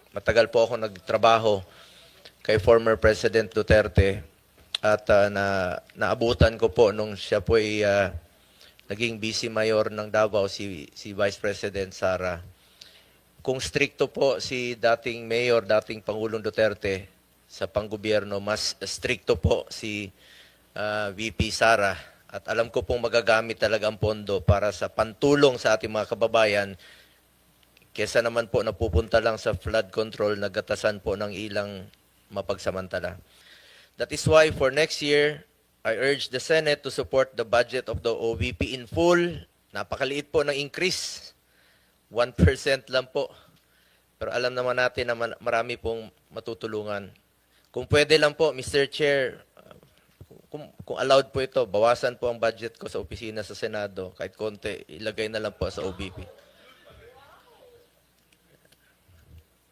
matagal po ako nagtrabaho kay former President Duterte at naabutan ko po nung siya po ay naging vice mayor ng Davao, si Vice President Sara. Kung stricto po si dating mayor, dating Pangulong Duterte sa panggobyerno, mas stricto po si VP Sara. At alam ko pong magagamit talaga ang pondo para sa pantulong sa ating mga kababayan kesa naman po napupunta lang sa flood control, nagatasan po ng ilang mapagsamantala. That is why for next year, I urge the Senate to support the budget of the OVP in full. Napakaliit po ng increase. 1% lang po. Pero alam naman natin na marami pong matutulungan. Kung pwede lang po, Mr. Chair, kung allowed po ito, bawasan po ang budget ko sa opisina sa Senado. Kahit konti, ilagay na lang po sa OVP.